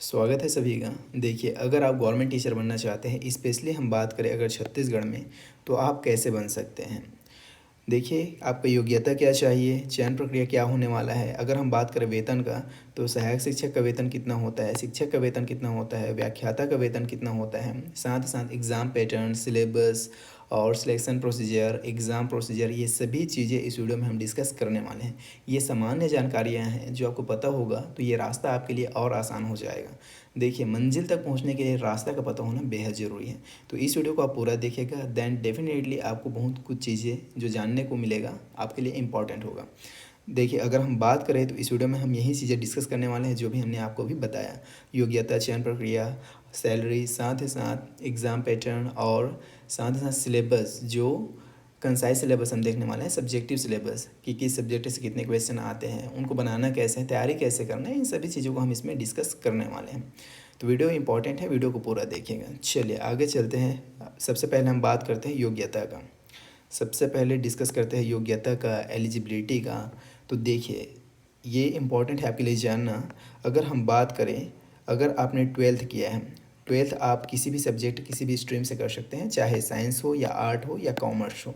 स्वागत है सभी का। देखिए, अगर आप गवर्नमेंट टीचर बनना चाहते हैं, स्पेशली हम बात करें अगर छत्तीसगढ़ में, तो आप कैसे बन सकते हैं। देखिए, आपको योग्यता क्या चाहिए, चयन प्रक्रिया क्या होने वाला है। अगर हम बात करें वेतन का, तो सहायक शिक्षक का वेतन कितना होता है, शिक्षक का वेतन कितना होता है, व्याख्याता का वेतन कितना होता है, साथ ही साथ एग्ज़ाम पैटर्न, सिलेबस और सिलेक्शन प्रोसीजर, एग्ज़ाम प्रोसीजर, ये सभी चीज़ें इस वीडियो में हम डिस्कस करने वाले हैं। ये सामान्य जानकारियाँ हैं जो आपको पता होगा तो ये रास्ता आपके लिए और आसान हो जाएगा। देखिए, मंजिल तक पहुँचने के लिए रास्ता का पता होना बेहद ज़रूरी है। तो इस वीडियो को आप पूरा देखिएगा, देन डेफिनेटली आपको बहुत कुछ चीज़ें जो जानने को मिलेगा आपके लिए इम्पॉर्टेंट होगा। देखिए, अगर हम बात करें तो इस वीडियो में हम यही चीज़ें डिस्कस करने वाले हैं जो भी हमने आपको भी बताया। योग्यता, चयन प्रक्रिया, सैलरी, साथ ही साथ एग्ज़ाम पैटर्न और साथ ही साथ सिलेबस, जो कंसाइज सिलेबस हम देखने वाले हैं, सब्जेक्टिव सिलेबस कि किस सब्जेक्ट से कितने क्वेश्चन आते हैं, उनको बनाना कैसे है, तैयारी कैसे करना है, इन सभी चीज़ों को हम इसमें डिस्कस करने वाले हैं। तो वीडियो इंपॉर्टेंट है, वीडियो को पूरा देखिएगा। चलिए आगे चलते हैं। सबसे पहले हम बात करते हैं योग्यता का। सबसे पहले डिस्कस करते हैं योग्यता का, एलिजिबिलिटी का। तो देखिए, ये इम्पॉर्टेंट है आपके लिए जानना। अगर हम बात करें, अगर आपने ट्वेल्थ किया है, ट्वेल्थ आप किसी भी सब्जेक्ट, किसी भी स्ट्रीम से कर सकते हैं, चाहे साइंस हो या आर्ट हो या कॉमर्स हो।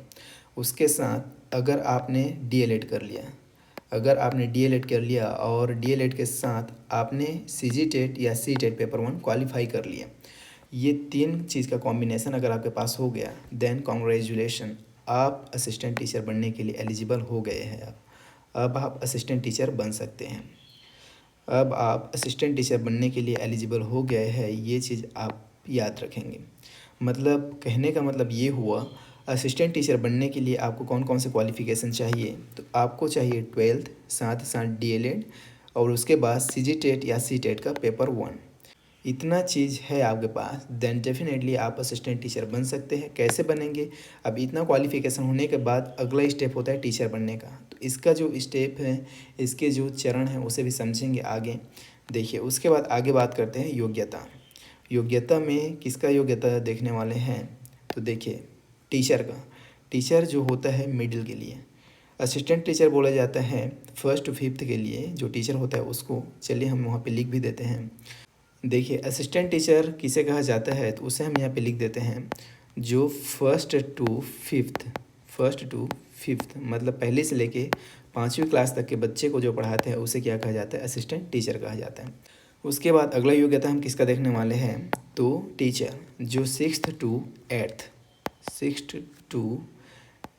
उसके साथ अगर आपने डीएलएड कर लिया, अगर आपने डीएलएड कर लिया और डीएलएड के साथ आपने सीजीटेट या सीटेट पेपर 1 क्वालिफाई कर लिया, ये तीन चीज़ का कॉम्बिनेशन अगर आपके पास हो गया, देन कॉन्ग्रेचुलेशन, आप असिस्टेंट टीचर बनने के लिए एलिजिबल हो गए हैं। अब आप असिस्टेंट टीचर बन सकते हैं। अब आप असिस्टेंट टीचर बनने के लिए एलिजिबल हो गए हैं, ये चीज़ आप याद रखेंगे। मतलब कहने का मतलब ये हुआ, असिस्टेंट टीचर बनने के लिए आपको कौन कौन से क्वालिफ़िकेशन चाहिए। तो आपको चाहिए ट्वेल्थ, साथ ही साथ डीएलएड और उसके बाद सीजीटेट या सीटेट का पेपर 1। इतना चीज़ है आपके पास, देन डेफिनेटली आप असिस्टेंट टीचर बन सकते हैं। कैसे बनेंगे, अब इतना क्वालिफिकेशन होने के बाद अगला स्टेप होता है टीचर बनने का। तो इसका जो स्टेप है, इसके जो चरण हैं, उसे भी समझेंगे आगे। देखिए, उसके बाद आगे बात करते हैं योग्यता। योग्यता में किसका योग्यता देखने वाले हैं, तो देखिए टीचर का। टीचर जो होता है मिडिल के लिए, असिस्टेंट टीचर बोला जाता है फर्स्ट टू फिफ्थ के लिए जो टीचर होता है उसको। चलिए हम वहाँ पे लिख भी देते हैं। देखिए, असिस्टेंट टीचर किसे कहा जाता है, तो उसे हम यहाँ पे लिख देते हैं जो फर्स्ट टू फिफ्थ मतलब पहले से लेके 5वीं क्लास तक के बच्चे को जो पढ़ाते हैं उसे क्या कहा जाता है, असिस्टेंट टीचर कहा जाता है। उसके बाद अगला योग्यता हम किसका देखने वाले हैं, तो टीचर जो सिक्स्थ टू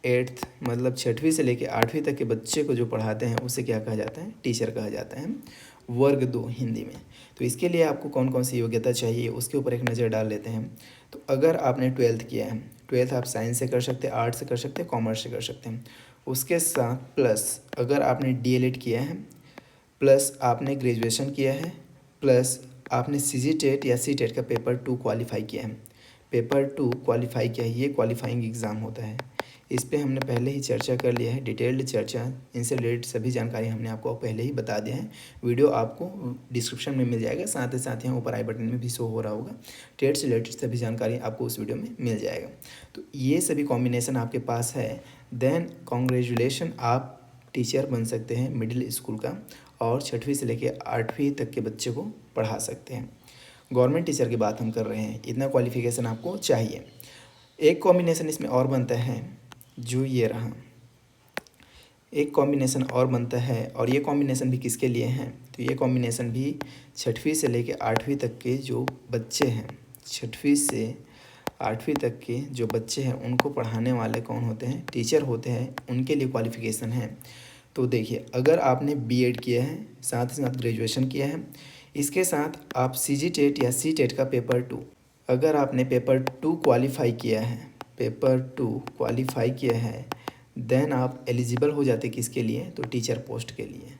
एट्थ मतलब 6वीं से लेकर 8वीं तक के बच्चे को जो पढ़ाते हैं उसे क्या कहा जाता है, टीचर कहा जाता है। वर्ग 2 हिंदी में। तो इसके लिए आपको कौन कौन सी योग्यता चाहिए उसके ऊपर एक नज़र डाल लेते हैं। तो अगर आपने ट्वेल्थ किया है, ट्वेल्थ आप साइंस से कर सकते हैं, आर्ट से कर सकते हैं, कॉमर्स से कर सकते हैं। उसके साथ प्लस अगर आपने डीएलएड किया है, प्लस आपने ग्रेजुएशन किया है, प्लस आपने सीजीटेट या सीटेट का पेपर 2 क्वालिफाई किया है। पेपर 2 क्वालिफाई किया है, ये क्वालिफाइंग एग्ज़ाम होता है। इस पे हमने पहले ही चर्चा कर लिया है, डिटेल्ड चर्चा। इनसे रिलेटेड सभी जानकारी हमने आपको पहले ही बता दिया है। वीडियो आपको डिस्क्रिप्शन में मिल जाएगा, साथ ही साथ यहाँ ऊपर आई बटन में भी शो हो रहा होगा। टेट से रिलेटेड सभी जानकारी आपको उस वीडियो में मिल जाएगा। तो ये सभी कॉम्बिनेशन आपके पास है, देन कॉन्ग्रेचुलेशन, आप टीचर बन सकते हैं मिडिल स्कूल का और 6वीं से लेकर 8वीं तक के बच्चे को पढ़ा सकते हैं। गवर्नमेंट टीचर की बात हम कर रहे हैं, इतना क्वालिफिकेशन आपको चाहिए। एक कॉम्बिनेशन इसमें और बनता है, जो ये रहा, एक कॉम्बिनेशन और बनता है, और ये कॉम्बिनेशन भी किसके लिए है, तो ये कॉम्बिनेशन भी 6वीं से लेकर 8वीं तक के जो बच्चे हैं, 6वीं से 8वीं तक के जो बच्चे हैं उनको पढ़ाने वाले कौन होते हैं, टीचर होते हैं, उनके लिए क्वालिफ़िकेशन है। तो देखिए, अगर आपने बीएड किया है, साथ ही साथ ग्रेजुएशन किया है, इसके साथ आप सीजीटेट या सीटेट का पेपर 2, अगर आपने पेपर 2 क्वालिफाई किया है, पेपर 2 क्वालिफाई किया है, देन आप एलिजिबल हो जाते किसके लिए, तो टीचर पोस्ट के लिए।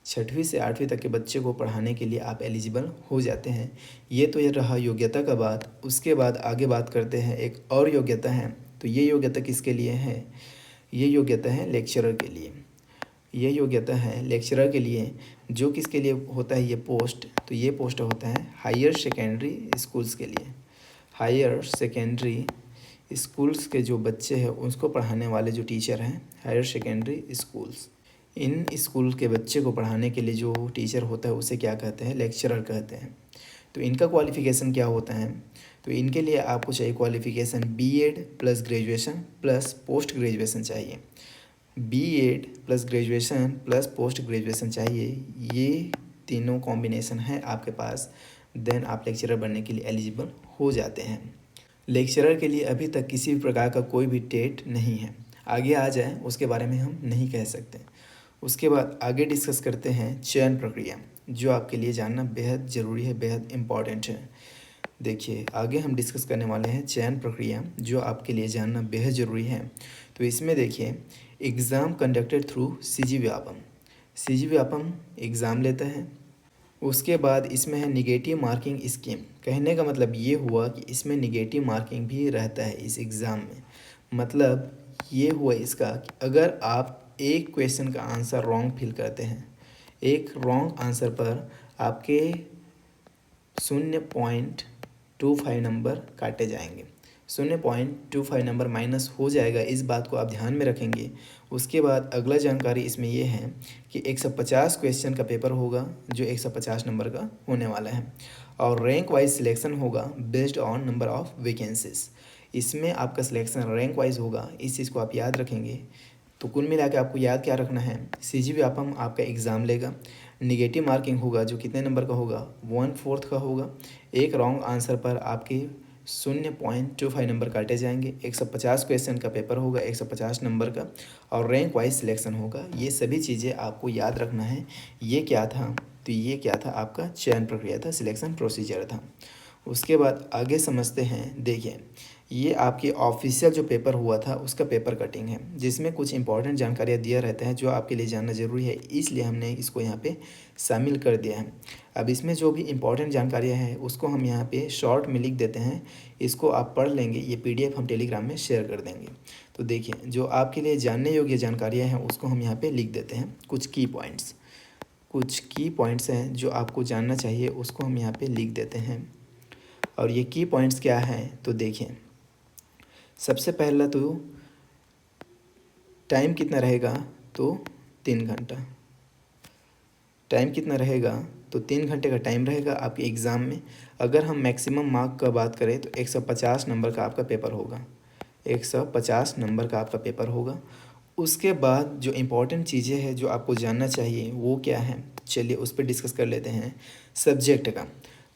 6वीं से 8वीं तक के बच्चे को पढ़ाने के लिए आप एलिजिबल हो जाते हैं। ये तो ये रहा योग्यता का बात। उसके बाद आगे बात करते हैं, एक और योग्यता है। तो ये योग्यता किसके लिए है, ये योग्यता है लेक्चरर के लिए। ये योग्यता है लेक्चरर के लिए, जो किसके लिए होता है ये पोस्ट, तो ये पोस्ट होता है हायर सेकेंडरी स्कूल्स के लिए। हायर सेकेंडरी स्कूल्स के जो बच्चे हैं उसको पढ़ाने वाले जो टीचर हैं, हायर सेकेंडरी स्कूल्स, इन स्कूल के बच्चे को पढ़ाने के लिए जो टीचर होता है उसे क्या कहते हैं, लेक्चरर कहते हैं। तो इनका क्वालिफ़िकेशन क्या होता है, तो इनके लिए आपको चाहिए qualification BEd plus graduation plus post graduation चाहिए। BEd plus graduation plus post graduation चाहिए, ये तीनों कॉम्बिनेशन है आपके पास, देन आप लेक्चरर बनने के लिए एलिजिबल हो जाते हैं। लेक्चरर के लिए अभी तक किसी भी प्रकार का कोई भी टेट नहीं है, आगे आ जाए उसके बारे में हम नहीं कह सकते। उसके बाद आगे डिस्कस करते हैं चयन प्रक्रिया, जो आपके लिए जानना बेहद ज़रूरी है, बेहद इम्पॉर्टेंट है। देखिए आगे हम डिस्कस करने वाले हैं चयन प्रक्रिया, जो आपके लिए जानना बेहद ज़रूरी है। तो इसमें देखिए exam conducted through CG Vyapam, CG Vyapam exam लेता है। उसके बाद इसमें है निगेटिव मार्किंग स्कीम, कहने का मतलब ये हुआ कि इसमें निगेटिव मार्किंग भी रहता है इस एग्ज़ाम में। मतलब ये हुआ इसका कि अगर आप एक क्वेश्चन का आंसर रॉन्ग फिल करते हैं, एक रॉन्ग आंसर पर आपके 0.25 नंबर काटे जाएंगे, 0.25 नंबर माइनस हो जाएगा, इस बात को आप ध्यान में रखेंगे। उसके बाद अगला जानकारी इसमें यह है कि 150 क्वेश्चन का पेपर होगा, जो 150 नंबर का होने वाला है, और रैंक वाइज सिलेक्शन होगा based on number of vacancies. इसमें आपका सिलेक्शन रैंक वाइज होगा, इस चीज़ को आप याद रखेंगे। तो कुल मिला के आपको याद क्या रखना है, सीजी व्यापम आपका एग्ज़ाम लेगा, निगेटिव मार्किंग होगा जो कितने नंबर का होगा, 1/4 का होगा। एक रॉन्ग आंसर पर आपके 0.25 नंबर काटे जाएंगे। 150 क्वेश्चन का पेपर होगा, 150 नंबर का, और रैंक वाइज सिलेक्शन होगा। ये सभी चीज़ें आपको याद रखना है। ये क्या था, तो ये क्या था, आपका चयन प्रक्रिया था, सिलेक्शन प्रोसीजर था। उसके बाद आगे समझते हैं। देखिए ये आपकी ऑफिशियल जो पेपर हुआ था उसका पेपर कटिंग है, जिसमें कुछ इंपॉर्टेंट जानकारियाँ दिया रहता है जो आपके लिए जानना ज़रूरी है, इसलिए हमने इसको यहाँ पे शामिल कर दिया है। अब इसमें जो भी इंपॉर्टेंट जानकारियाँ हैं उसको हम यहाँ पे शॉर्ट में लिख देते हैं, इसको आप पढ़ लेंगे। ये PDF हम टेलीग्राम में शेयर कर देंगे। तो देखिए जो आपके लिए जानने योग्य जानकारियाँ हैं उसको हम यहाँ पर लिख देते हैं। कुछ की पॉइंट्स हैं जो आपको जानना चाहिए, उसको हम यहाँ पर लिख देते हैं। और ये की पॉइंट्स क्या हैं, तो देखिए सबसे पहला तो टाइम कितना रहेगा, तो 3 घंटा। टाइम कितना रहेगा, तो 3 घंटे का टाइम रहेगा आपके एग्ज़ाम में। अगर हम मैक्सिमम मार्क का बात करें तो 150 नंबर का आपका पेपर होगा, 150 नंबर का आपका पेपर होगा। उसके बाद जो इम्पोर्टेंट चीज़ें हैं जो आपको जानना चाहिए वो क्या है, चलिए उस पर डिस्कस कर लेते हैं। सब्जेक्ट का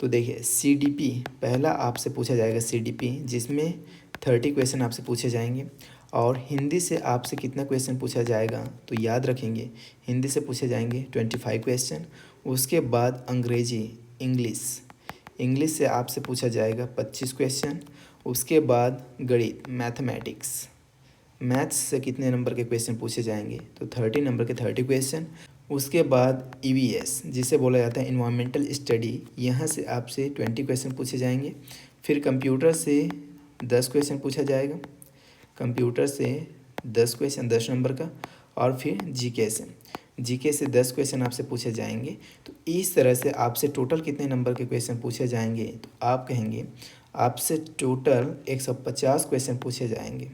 तो देखिए CDP पहला आपसे पूछा जाएगा, CDP जिसमें 30 क्वेश्चन आपसे पूछे जाएंगे। और हिंदी से आपसे कितना क्वेश्चन पूछा जाएगा, तो याद रखेंगे हिंदी से पूछे जाएंगे 25 क्वेश्चन। उसके बाद अंग्रेजी इंग्लिश से आपसे पूछा जाएगा 25 क्वेश्चन। उसके बाद गणित मैथ्स से कितने नंबर के क्वेश्चन पूछे जाएंगे, तो 30 नंबर के 30 क्वेश्चन। उसके बाद EVS जिसे बोला जाता है इन्वायरमेंटल स्टडी, यहाँ से आपसे 20 क्वेश्चन पूछे जाएंगे। फिर कंप्यूटर से 10 क्वेश्चन पूछा जाएगा, कंप्यूटर से 10 क्वेश्चन 10 नंबर का। और फिर जीके से 10 क्वेश्चन आपसे पूछे जाएंगे। तो इस तरह से आपसे टोटल कितने नंबर के क्वेश्चन पूछे जाएंगे, तो आप कहेंगे आपसे टोटल 150 क्वेश्चन पूछे जाएंगे।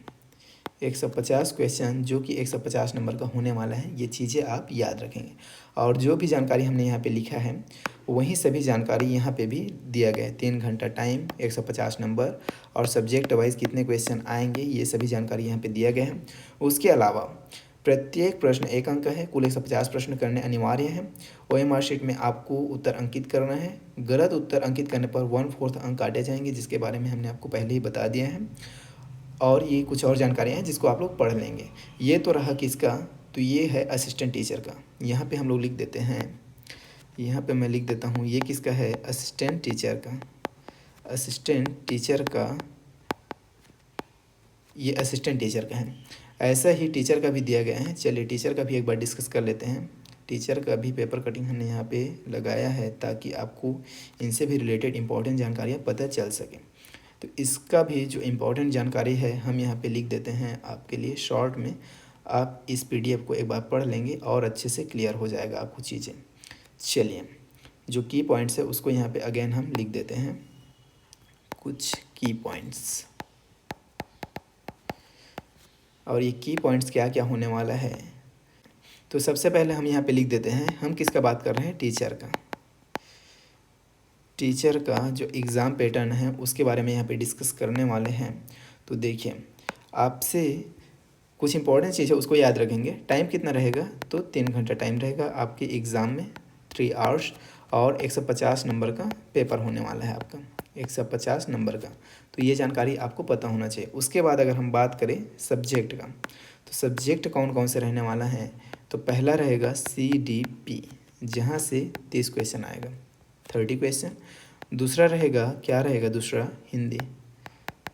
150 क्वेश्चन जो कि 150 नंबर का होने वाला है, ये चीज़ें आप याद रखेंगे। और जो भी जानकारी हमने यहाँ पे लिखा है वही सभी जानकारी यहाँ पे भी दिया गया है। 3 घंटा टाइम, 150 नंबर, और सब्जेक्ट वाइज कितने क्वेश्चन आएंगे, ये सभी जानकारी यहाँ पे दिया गया है। उसके अलावा प्रत्येक प्रश्न 1 अंक है, कुल 150 प्रश्न करने अनिवार्य है। OMR शीट में आपको उत्तर अंकित करना है। गलत उत्तर अंकित करने पर 1/4 अंक काटे जाएंगे, जिसके बारे में हमने आपको पहले ही बता दिया है। और ये कुछ और जानकारियाँ हैं जिसको आप लोग पढ़ लेंगे। ये तो रहा किसका, तो ये है असिस्टेंट टीचर का। यहाँ पे हम लोग लिख देते हैं, यहाँ पे मैं लिख देता हूँ ये किसका है, असिस्टेंट टीचर का, ये असिस्टेंट टीचर का है। ऐसा ही टीचर का भी दिया गया है। चलिए टीचर का भी एक बार डिस्कस कर लेते हैं। टीचर का भी पेपर कटिंग हमने यहाँ पे लगाया है ताकि आपको इनसे भी रिलेटेड इंपॉर्टेंट जानकारियाँ पता चल सकें। तो इसका भी जो इम्पोर्टेंट जानकारी है हम यहाँ पे लिख देते हैं आपके लिए शॉर्ट में। आप इस PDF को एक बार पढ़ लेंगे और अच्छे से क्लियर हो जाएगा आपको चीज़ें। चलिए जो की पॉइंट्स है उसको यहाँ पे अगेन हम लिख देते हैं, कुछ की पॉइंट्स। और ये की पॉइंट्स क्या क्या होने वाला है, तो सबसे पहले हम यहाँ पे लिख देते हैं, हम किसका बात कर रहे हैं, टीचर का। टीचर का जो एग्ज़ाम पैटर्न है उसके बारे में यहाँ पे डिस्कस करने वाले हैं। तो देखिए, आपसे कुछ इंपॉर्टेंट चीज़ है उसको याद रखेंगे। टाइम कितना रहेगा, तो 3 घंटा टाइम रहेगा आपके एग्ज़ाम में, 3 आवर्स, और 150 नंबर का पेपर होने वाला है आपका, 150 नंबर का। तो ये जानकारी आपको पता होना चाहिए। उसके बाद अगर हम बात करें सब्जेक्ट का, तो सब्जेक्ट कौन कौन से रहने वाला है, तो पहला रहेगा CDP, जहाँ से 30 क्वेश्चन आएगा, 30 क्वेश्चन। दूसरा रहेगा, क्या रहेगा दूसरा, हिंदी।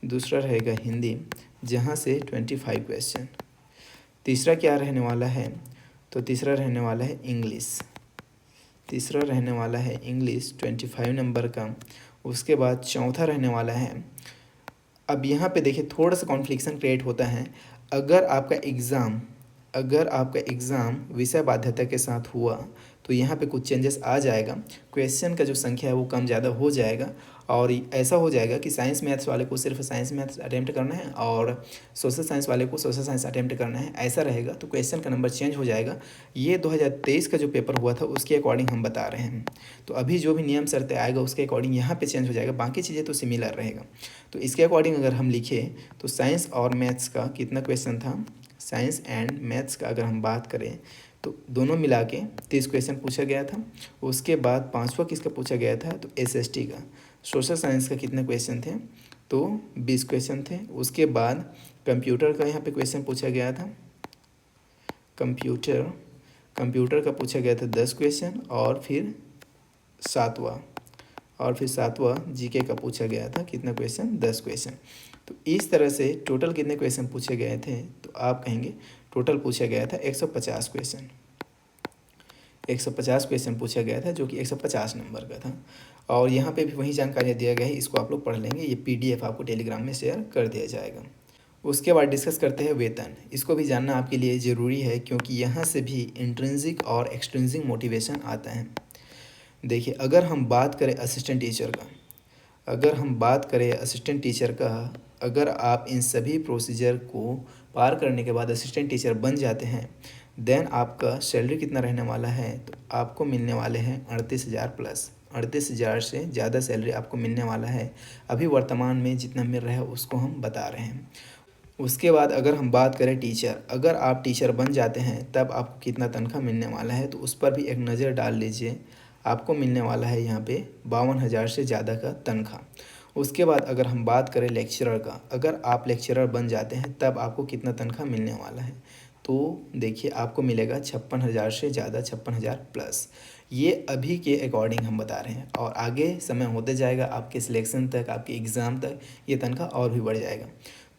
दूसरा रहेगा हिंदी, जहाँ से 25 क्वेश्चन। तीसरा क्या रहने वाला है, तो तीसरा रहने वाला है इंग्लिश। तीसरा रहने वाला है इंग्लिश 25 नंबर का। उसके बाद चौथा रहने वाला है, अब यहाँ पे देखिए थोड़ा सा कॉन्फ्लिक्शन क्रिएट होता है। अगर आपका एग्ज़ाम विषय बाध्यता के साथ हुआ तो यहाँ पे कुछ चेंजेस आ जाएगा, क्वेश्चन का जो संख्या है वो कम ज़्यादा हो जाएगा, और ऐसा हो जाएगा कि साइंस मैथ्स वाले को सिर्फ साइंस मैथ्स अटेम्प्ट करना है और सोशल साइंस वाले को सोशल साइंस अटेम्प्ट करना है, ऐसा रहेगा। तो क्वेश्चन का नंबर चेंज हो जाएगा। ये 2023 का जो पेपर हुआ था उसके अकॉर्डिंग हम बता रहे हैं। तो अभी जो भी नियम शर्तें आएगा उसके अकॉर्डिंग यहाँ पे चेंज हो जाएगा, बाकी चीज़ें तो सिमिलर रहेगा। तो इसके अकॉर्डिंग अगर हम लिखें तो साइंस और मैथ्स का कितना क्वेश्चन था, साइंस एंड मैथ्स का अगर हम बात करें तो दोनों मिला के 30 क्वेश्चन पूछा गया था। उसके बाद पाँचवा किसका पूछा गया था, तो SST का। सोशल साइंस का कितने क्वेश्चन थे, तो 20 क्वेश्चन थे। उसके बाद कंप्यूटर का यहाँ पे क्वेश्चन पूछा गया था, कंप्यूटर का पूछा गया था 10 क्वेश्चन, और फिर सातवां GK का पूछा गया था कितना क्वेश्चन, 10 क्वेश्चन। तो इस तरह से टोटल कितने क्वेश्चन पूछे गए थे, तो आप कहेंगे टोटल पूछा गया था 150 क्वेश्चन। 150 क्वेश्चन पूछा गया था जो कि 150 नंबर का था। और यहाँ पे भी वही जानकारी दिया गया है, इसको आप लोग पढ़ लेंगे। ये PDF आपको टेलीग्राम में शेयर कर दिया जाएगा। उसके बाद डिस्कस करते हैं वेतन। इसको भी जानना आपके लिए ज़रूरी है क्योंकि यहाँ से भी इंट्रिंसिक और एक्सट्रिंसिक मोटिवेशन आता है। देखिए, अगर हम बात करें असिस्टेंट टीचर का, अगर आप इन सभी प्रोसीजर को पार करने के बाद असिस्टेंट टीचर बन जाते हैं, देन आपका सैलरी कितना रहने वाला है, तो आपको मिलने वाले हैं 38,000 प्लस। 38,000 से ज़्यादा सैलरी आपको मिलने वाला है। अभी वर्तमान में जितना मिल रहा है उसको हम बता रहे हैं। उसके बाद अगर हम बात करें टीचर, अगर आप टीचर बन जाते हैं तब आपको कितना तनख्वाह मिलने वाला है, तो उस पर भी एक नज़र डाल लीजिए। आपको मिलने वाला है यहाँ पे 52,000 से ज़्यादा का तनख्वाह। उसके बाद अगर हम बात करें लेक्चरर का, अगर आप लेक्चरर बन जाते हैं तब आपको कितना तनख्वाह मिलने वाला है, तो देखिए आपको मिलेगा 56,000 से ज़्यादा, 56,000 प्लस। ये अभी के अकॉर्डिंग हम बता रहे हैं, और आगे समय होते जाएगा आपके सिलेक्शन तक, आपके एग्ज़ाम तक ये तनख्वाह और भी बढ़ जाएगा।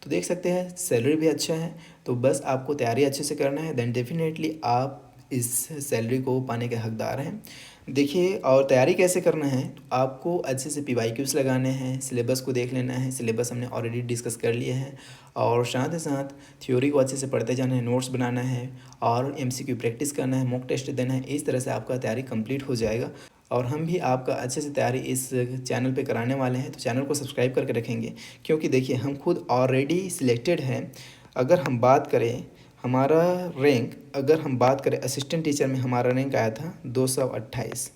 तो देख सकते हैं सैलरी भी अच्छा है। तो बस आपको तैयारी अच्छे से करना है, देन डेफिनेटली आप इस सैलरी को पाने के हकदार हैं। देखिए, और तैयारी कैसे करना है, तो आपको अच्छे से PYQs लगाने हैं, सिलेबस को देख लेना है। सिलेबस हमने ऑलरेडी डिस्कस कर लिए हैं, और साथ ही साथ थ्योरी को अच्छे से पढ़ते जाना है, नोट्स बनाना है, और MCQ प्रैक्टिस करना है, मॉक टेस्ट देना है। इस तरह से आपका तैयारी कंप्लीट हो जाएगा, और हम भी आपका अच्छे से तैयारी इस चैनल पे कराने वाले हैं। तो चैनल को सब्सक्राइब करके रखेंगे, क्योंकि देखिए हम खुद ऑलरेडी सिलेक्टेड हैं। अगर हम बात करें हमारा रैंक, अगर हम बात करें असिस्टेंट टीचर में हमारा रैंक आया था 228।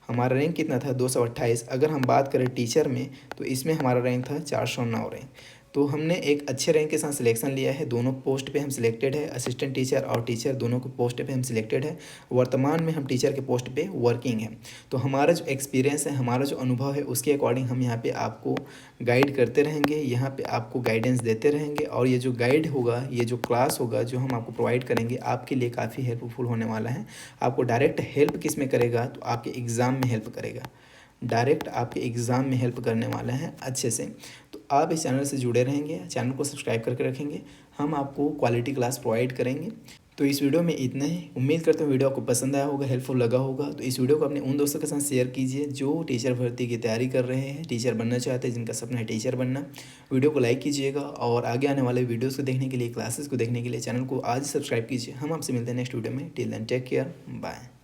हमारा रैंक कितना था, 228। अगर हम बात करें टीचर में तो इसमें हमारा रैंक था 409 रैंक। तो हमने एक अच्छे रैंक के साथ सिलेक्शन लिया है। दोनों पोस्ट पे हम सिलेक्टेड है, असिस्टेंट टीचर और टीचर दोनों को पोस्ट पे हम सिलेक्टेड है। वर्तमान में हम टीचर के पोस्ट पे वर्किंग है। तो हमारा जो एक्सपीरियंस है, हमारा जो अनुभव है, उसके अकॉर्डिंग हम यहाँ पे आपको गाइड करते रहेंगे, यहाँ पे आपको गाइडेंस देते रहेंगे। और ये जो गाइड होगा, ये जो क्लास होगा जो हम आपको प्रोवाइड करेंगे, आपके लिए काफ़ी हेल्पफुल होने वाला है। आपको डायरेक्ट हेल्प किस में करेगा, तो आपके एग्ज़ाम में हेल्प करेगा। डायरेक्ट आपके एग्ज़ाम में हेल्प करने वाला है अच्छे से। तो आप इस चैनल से जुड़े रहेंगे, चैनल को सब्सक्राइब करके रखेंगे। हम आपको क्वालिटी क्लास प्रोवाइड करेंगे। तो इस वीडियो में इतना ही। उम्मीद करता हूँ वीडियो आपको पसंद आया होगा, हेल्पफुल लगा होगा। तो इस वीडियो को अपने उन दोस्तों के साथ शेयर कीजिए जो टीचर भर्ती की तैयारी कर रहे हैं, टीचर बनना चाहते हैं, जिनका सपना है टीचर बनना। वीडियो को लाइक कीजिएगा, और आगे आने वाले वीडियोज़ को देखने के लिए, क्लासेस को देखने के लिए चैनल को आज सब्सक्राइब कीजिए। हम आपसे मिलते हैं नेक्स्ट वीडियो में। Till then take care, bye.